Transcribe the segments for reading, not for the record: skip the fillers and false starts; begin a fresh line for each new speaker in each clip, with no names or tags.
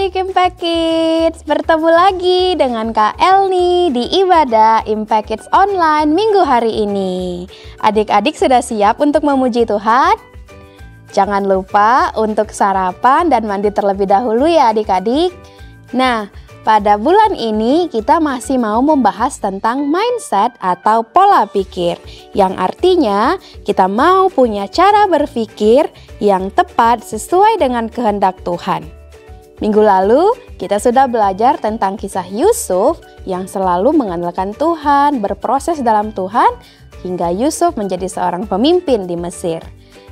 adik-adik Impact Kids, bertemu lagi dengan Kak Elni di ibadah Impact Kids Online minggu hari ini. Adik-adik sudah siap untuk memuji Tuhan? Jangan lupa untuk sarapan dan mandi terlebih dahulu ya adik-adik. Nah, pada bulan ini kita masih mau membahas tentang mindset atau pola pikir, yang artinya kita mau punya cara berpikir yang tepat sesuai dengan kehendak Tuhan. Minggu lalu kita sudah belajar tentang kisah Yusuf yang selalu mengandalkan Tuhan, berproses dalam Tuhan hingga Yusuf menjadi seorang pemimpin di Mesir.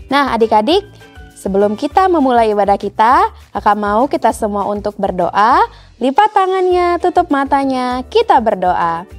Nah adik-adik, sebelum kita memulai ibadah kita, kakak mau kita semua untuk berdoa. Lipat tangannya, tutup matanya, kita berdoa.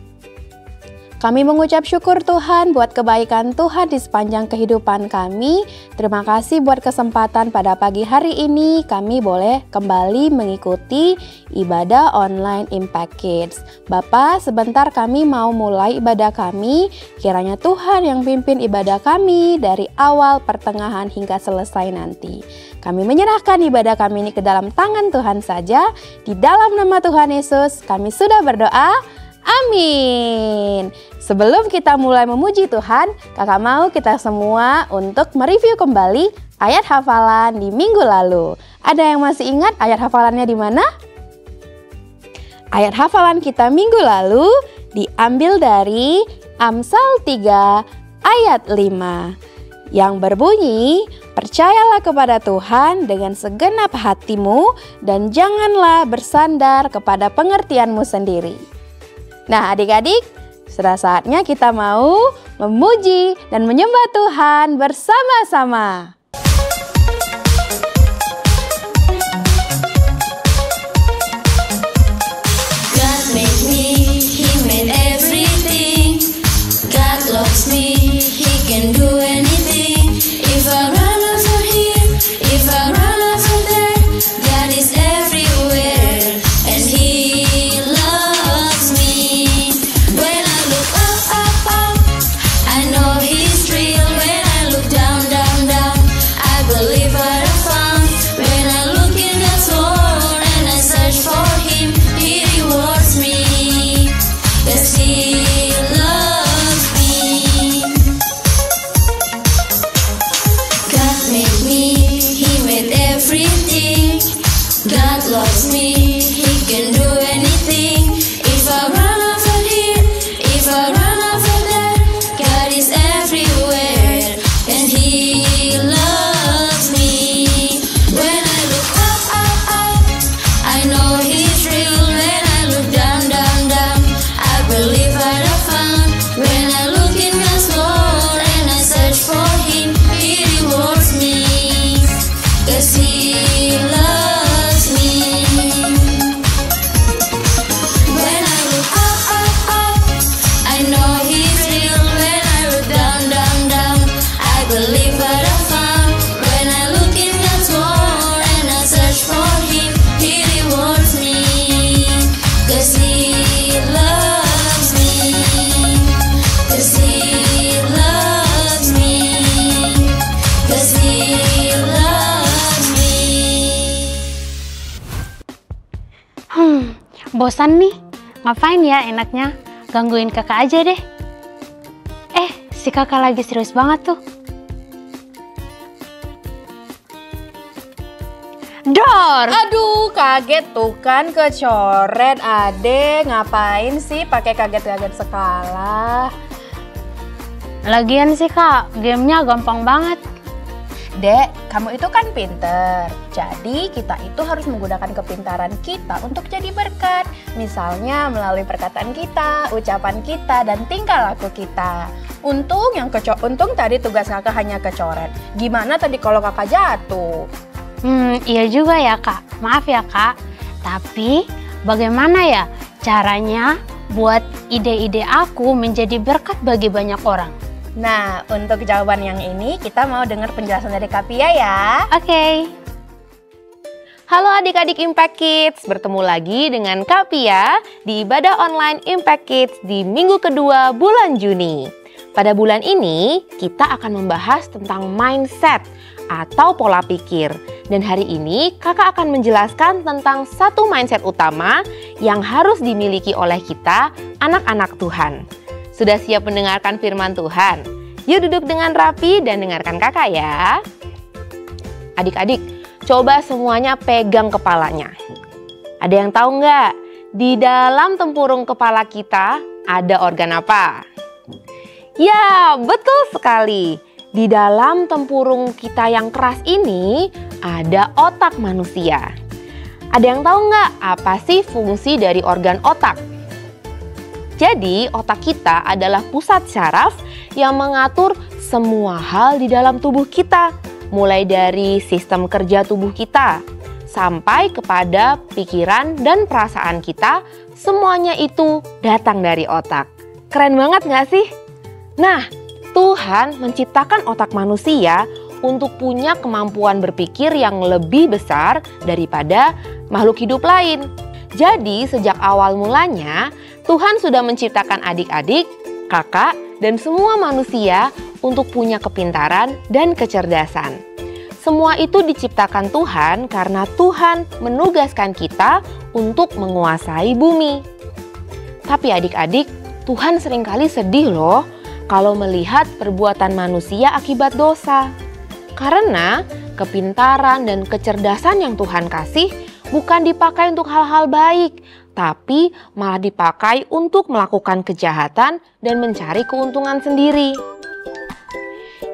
Kami mengucap syukur Tuhan buat kebaikan Tuhan di sepanjang kehidupan kami. Terima kasih buat kesempatan pada pagi hari ini kami boleh kembali mengikuti ibadah online Impact Kids. Bapak, sebentar kami mau mulai ibadah kami. Kiranya Tuhan yang pimpin ibadah kami dari awal, pertengahan hingga selesai nanti. Kami menyerahkan ibadah kami ini ke dalam tangan Tuhan saja. Di dalam nama Tuhan Yesus kami sudah berdoa. Amin. Sebelum kita mulai memuji Tuhan, kakak mau kita semua untuk mereview kembali ayat hafalan di minggu lalu. Ada yang masih ingat ayat hafalannya di mana? Ayat hafalan kita minggu lalu diambil dari Amsal 3 ayat 5 yang berbunyi, percayalah kepada Tuhan dengan segenap hatimu dan janganlah bersandar kepada pengertianmu sendiri. Nah adik-adik, sudah saatnya kita mau memuji dan menyembah Tuhan bersama-sama.
God made me, He made everything. God loves me, He can do anything. If I run after Him, if I run after that, God is everywhere and He loves me. When I look up, up, up, I know He's real. When I look down, down, down, I believe what I found. When I look in God's Word and I search for Him, He rewards me, 'cause He loves me. God made me, He made everything. God loves me, He can do anything. If I run after Him, if I run after that, God is everywhere and He loves me. When I look up, up, up, I know He's real. When I look down, down, down, I believe what I found. When I look in God's Word and I search for Him, He rewards me, 'cause He loves me. When I look up, up, up, I know He's real. When I look down, down, down, I believe what I found. When I look in God's Word and I search for Him, He rewards me, 'cause He loves me, 'cause He loves me, 'cause He loves me.
Bosan nih, ngapain ya enaknya? Gangguin kakak aja deh. Si kakak lagi serius banget tuh. Dor!
Aduh, kaget tuh kan kecoret. Adek, ngapain sih pakai kaget-kaget sekala?
Lagian sih kak, gamenya gampang banget.
Dek, kamu itu kan pinter. Jadi kita itu harus menggunakan kepintaran kita untuk jadi berkat. Misalnya melalui perkataan kita, ucapan kita, dan tingkah laku kita. Untung tadi tugas kakak hanya kecoret. Gimana tadi kalau kakak jatuh?
Iya juga ya kak, maaf ya kak. Tapi bagaimana ya caranya buat ide-ide aku menjadi berkat bagi banyak orang?
Nah, untuk jawaban yang ini kita mau dengar penjelasan dari Kak Pia ya.
Oke.
Halo adik-adik Impact Kids, bertemu lagi dengan Kak Pia di ibadah online Impact Kids di minggu kedua bulan Juni. Pada bulan ini kita akan membahas tentang mindset
atau pola pikir. Dan hari ini kakak akan menjelaskan tentang satu mindset utama yang harus dimiliki oleh kita, anak-anak Tuhan. Sudah siap mendengarkan firman Tuhan? Yuk duduk dengan rapi dan dengarkan kakak ya. Adik-adik, coba semuanya pegang kepalanya. Ada yang tahu nggak? Di dalam tempurung kepala kita ada organ apa? Ya, betul sekali. Di dalam tempurung kita yang keras ini ada otak manusia. Ada yang tahu nggak apa sih fungsi dari organ otak? Jadi, otak kita adalah pusat syaraf yang mengatur semua hal di dalam tubuh kita. Mulai dari sistem kerja tubuh kita, sampai kepada pikiran dan perasaan kita, semuanya itu datang dari otak. Keren banget nggak sih? Nah, Tuhan menciptakan otak manusia untuk punya kemampuan berpikir yang lebih besar daripada makhluk hidup lain. Jadi, sejak awal mulanya, Tuhan sudah menciptakan adik-adik, kakak, dan semua manusia untuk punya kepintaran dan kecerdasan. Semua itu diciptakan Tuhan karena Tuhan menugaskan kita untuk menguasai bumi. Tapi adik-adik, Tuhan seringkali sedih loh kalau melihat perbuatan manusia akibat dosa. Karena kepintaran dan kecerdasan yang Tuhan kasih bukan dipakai untuk hal-hal baik, tapi malah dipakai untuk melakukan kejahatan dan mencari keuntungan sendiri.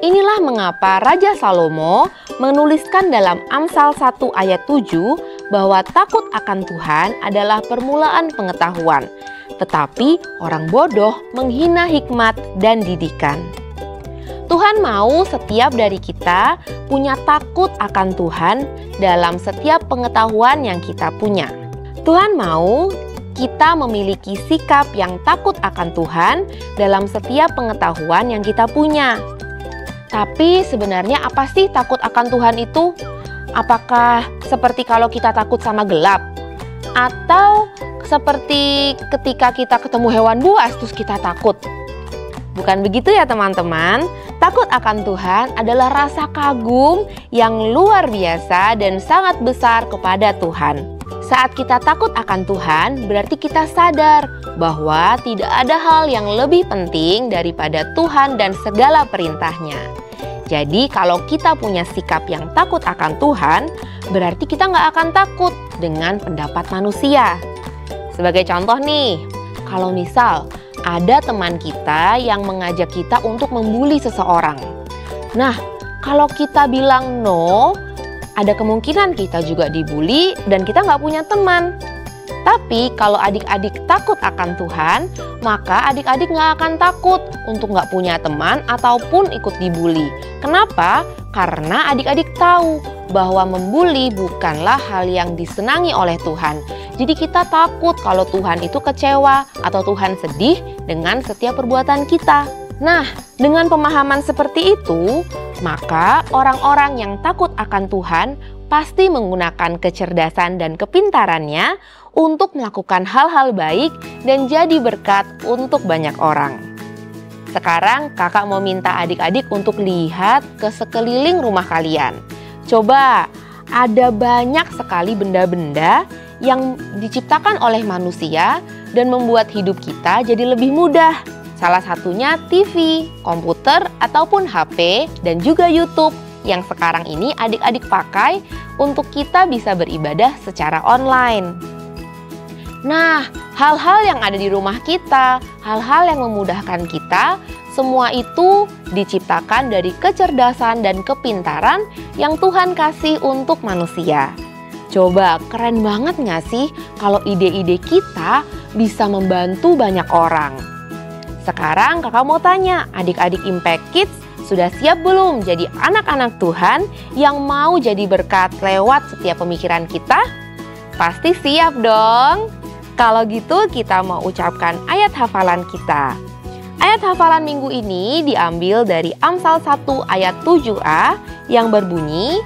Inilah mengapa Raja Salomo menuliskan dalam Amsal 1 ayat 7 bahwa takut akan Tuhan adalah permulaan pengetahuan, tetapi orang bodoh menghina hikmat dan didikan. Tuhan mau setiap dari kita punya takut akan Tuhan dalam setiap pengetahuan yang kita punya. Tuhan mau kita memiliki sikap yang takut akan Tuhan dalam setiap pengetahuan yang kita punya. Tapi sebenarnya apa sih takut akan Tuhan itu? Apakah seperti kalau kita takut sama gelap? Atau seperti ketika kita ketemu hewan buas terus kita takut? Bukan begitu ya teman-teman. Takut akan Tuhan adalah rasa kagum yang luar biasa dan sangat besar kepada Tuhan. Saat kita takut akan Tuhan, berarti kita sadar bahwa tidak ada hal yang lebih penting daripada Tuhan dan segala perintahnya. Jadi kalau kita punya sikap yang takut akan Tuhan, berarti kita nggak akan takut dengan pendapat manusia. Sebagai contoh nih, kalau misal ada teman kita yang mengajak kita untuk membuli seseorang. Nah, kalau kita bilang no, ada kemungkinan kita juga dibully dan kita nggak punya teman. Tapi kalau adik-adik takut akan Tuhan, maka adik-adik nggak akan takut untuk nggak punya teman ataupun ikut dibully. Kenapa? Karena adik-adik tahu bahwa membuli bukanlah hal yang disenangi oleh Tuhan. Jadi kita takut kalau Tuhan itu kecewa atau Tuhan sedih dengan setiap perbuatan kita. Nah, dengan pemahaman seperti itu, maka orang-orang yang takut akan Tuhan pasti menggunakan kecerdasan dan kepintarannya untuk melakukan hal-hal baik dan jadi berkat untuk banyak orang. Sekarang kakak mau minta adik-adik untuk lihat ke sekeliling rumah kalian. Coba, ada banyak sekali benda-benda yang diciptakan oleh manusia dan membuat hidup kita jadi lebih mudah. Salah satunya TV, komputer, ataupun HP, dan juga YouTube yang sekarang ini adik-adik pakai untuk kita bisa beribadah secara online. Nah, hal-hal yang ada di rumah kita, hal-hal yang memudahkan kita, semua itu diciptakan dari kecerdasan dan kepintaran yang Tuhan kasih untuk manusia. Coba, keren banget nggak sih kalau ide-ide kita bisa membantu banyak orang? Sekarang kakak mau tanya, adik-adik Impact Kids sudah siap belum jadi anak-anak Tuhan yang mau jadi berkat lewat setiap pemikiran kita? Pasti siap dong. Kalau gitu kita mau ucapkan ayat hafalan kita. Ayat hafalan minggu ini diambil dari Amsal 1 ayat 7a yang berbunyi,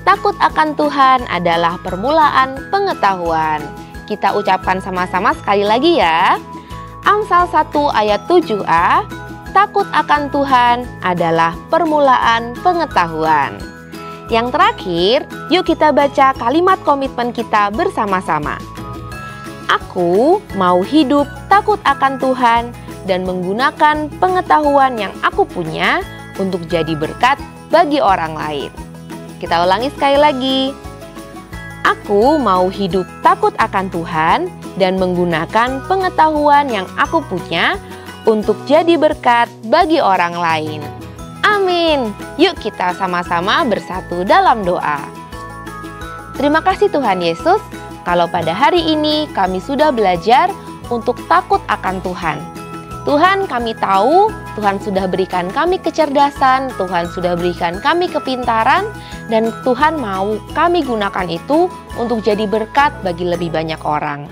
takut akan Tuhan adalah permulaan pengetahuan. Kita ucapkan sama-sama sekali lagi ya. Amsal 1 ayat 7a, takut akan Tuhan adalah permulaan pengetahuan. Yang terakhir, yuk kita baca kalimat komitmen kita bersama-sama. Aku mau hidup takut akan Tuhan dan menggunakan pengetahuan yang aku punya untuk jadi berkat bagi orang lain. Kita ulangi sekali lagi. Aku mau hidup takut akan Tuhan dan menggunakan pengetahuan yang aku punya untuk jadi berkat bagi orang lain. Amin. Yuk kita sama-sama bersatu dalam doa. Terima kasih Tuhan Yesus, kalau pada hari ini kami sudah belajar untuk takut akan Tuhan. Tuhan, kami tahu Tuhan sudah berikan kami kecerdasan, Tuhan sudah berikan kami kepintaran, dan Tuhan mau kami gunakan itu untuk jadi berkat bagi lebih banyak orang.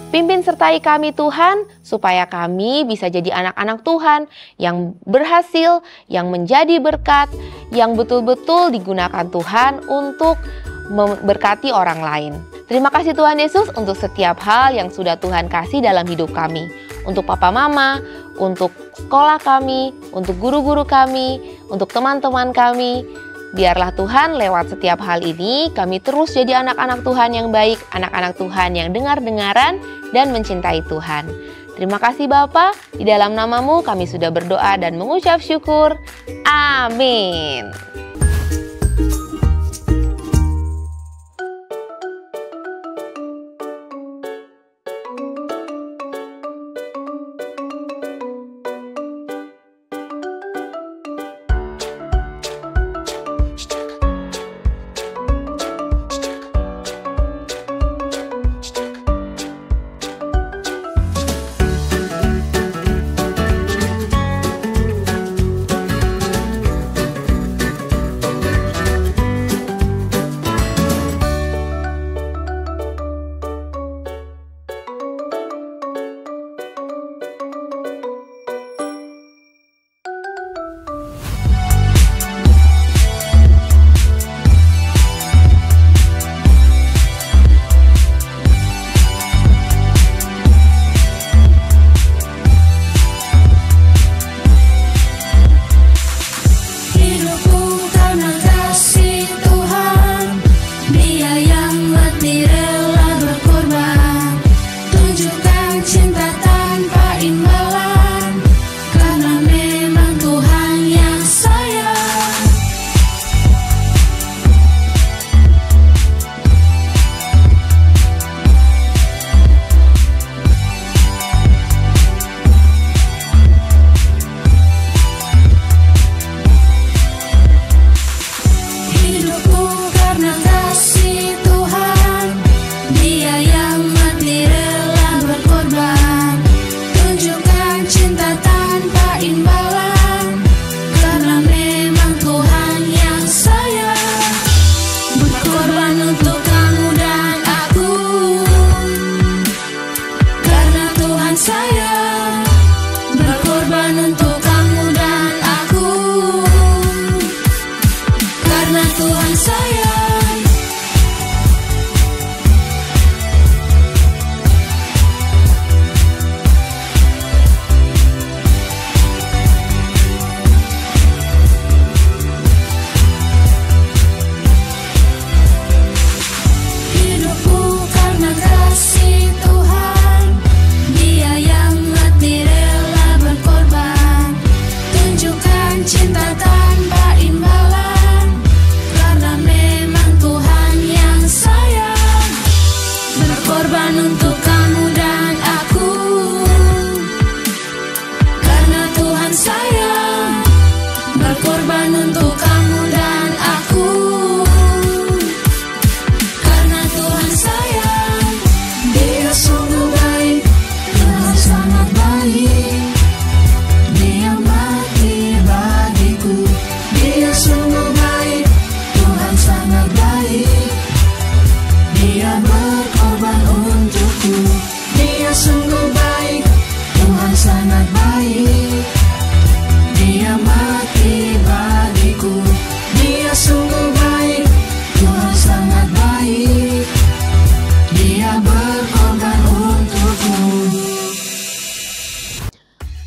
Pimpin sertai kami Tuhan, supaya kami bisa jadi anak-anak Tuhan yang berhasil, yang menjadi berkat, yang betul-betul digunakan Tuhan untuk memberkati orang lain. Terima kasih Tuhan Yesus untuk setiap hal yang sudah Tuhan kasih dalam hidup kami. Untuk papa mama, untuk sekolah kami, untuk guru-guru kami, untuk teman-teman kami. Biarlah Tuhan lewat setiap hal ini kami terus jadi anak-anak Tuhan yang baik, anak-anak Tuhan yang dengar-dengaran dan mencintai Tuhan. Terima kasih Bapa, di dalam nama-Mu kami sudah berdoa dan mengucap syukur. Amin.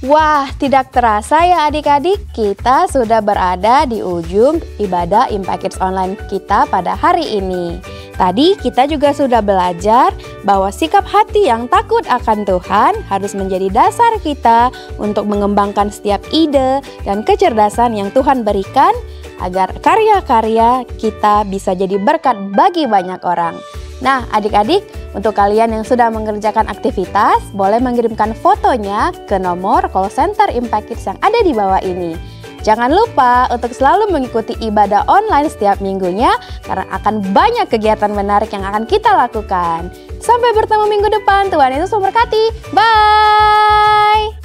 Wah, tidak terasa ya adik-adik, kita sudah berada di ujung ibadah Impact Kids Online kita pada hari ini. Tadi kita juga sudah belajar bahwa sikap hati yang takut akan Tuhan harus menjadi dasar kita untuk mengembangkan setiap ide dan kecerdasan yang Tuhan berikan agar karya-karya kita bisa jadi berkat bagi banyak orang. Nah, adik-adik, untuk kalian yang sudah mengerjakan aktivitas, boleh mengirimkan fotonya ke nomor call center Impact Kids yang ada di bawah ini. Jangan lupa untuk selalu mengikuti ibadah online setiap minggunya, karena akan banyak kegiatan menarik yang akan kita lakukan. Sampai bertemu minggu depan, Tuhan Yesus memberkati. Bye!